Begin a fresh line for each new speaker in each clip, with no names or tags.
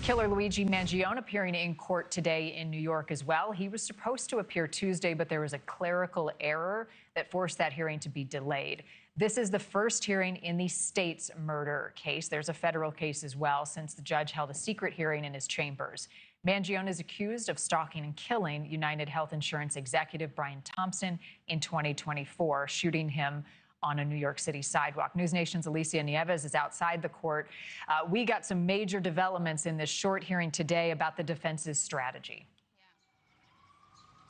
killer Luigi Mangione appearing in court today in New York as well. He was supposed to appear Tuesday, but there was a clerical error that forced that hearing to be delayed. This is the first hearing in the state's murder case. There's a federal case as well, since the judge held a secret hearing in his chambers. Mangione is accused of stalking and killing United Health Insurance executive Brian Thompson in 2024, shooting him on a New York City sidewalk. NewsNation's Alicia Nieves is outside the court. We got some major developments in this short hearing today about the defense's strategy.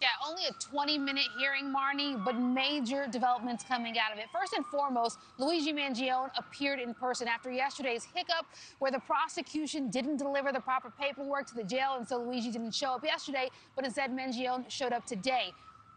Yeah, only a 20-minute hearing, Marni, but major developments coming out of it. First and foremost, Luigi Mangione appeared in person after yesterday's hiccup where the prosecution didn't deliver the proper paperwork to the jail, and so Luigi didn't show up yesterday, but instead Mangione showed up today.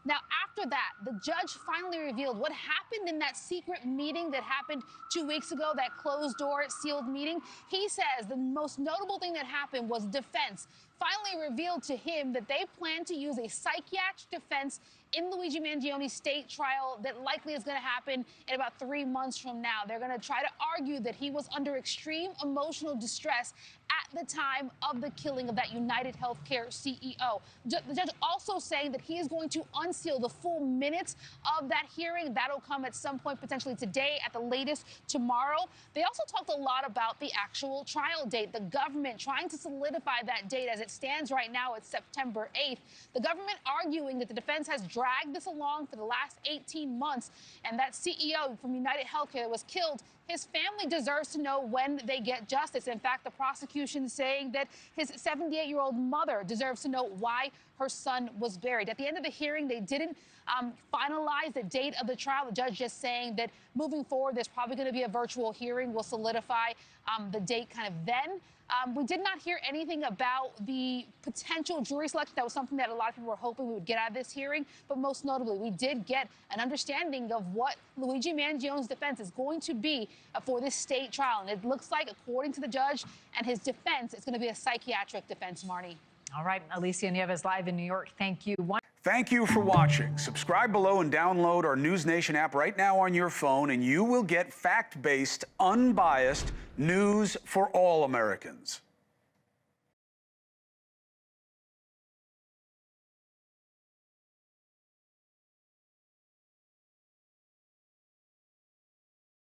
Now, after that, the judge finally revealed what happened in that secret meeting that happened 2 weeks ago, that closed-door, sealed meeting. He says the most notable thing that happened was defense finally revealed to him that they plan to use a psychiatric defense in Luigi Mangione's state trial that likely is going to happen in about 3 months from now. They're going to try to argue that he was under extreme emotional distress at the time of the killing of that UnitedHealthcare CEO. The judge also saying that he is going to unseal the full minutes of that hearing. That'll come at some point, potentially today, at the latest tomorrow. They also talked a lot about the actual trial date, the government trying to solidify that date. As it stands right now, it's September 8th. The government arguing that the defense has dragged this along for the last 18 months, and that CEO from UnitedHealthcare that was killed, his family deserves to know when they get justice. In fact, the prosecution saying that his 78-year-old mother deserves to know why her son was buried. At the end of the hearing, they didn't finalize the date of the trial. The judge just saying that moving forward, there's probably going to be a virtual hearing. We'll solidify the date kind of then. We did not hear anything about the potential jury selection. That was something that a lot of people were hoping we would get out of this hearing. But most notably, we did get an understanding of what Luigi Mangione's defense is going to be for this state trial. And it looks like, according to the judge and his defense, it's going to be a psychiatric defense, Marni.
All right, Alicia Nieves live in New York. Thank you.
Thank you for watching. Subscribe below and download our NewsNation app right now on your phone, and you will get fact-based, unbiased news for all Americans.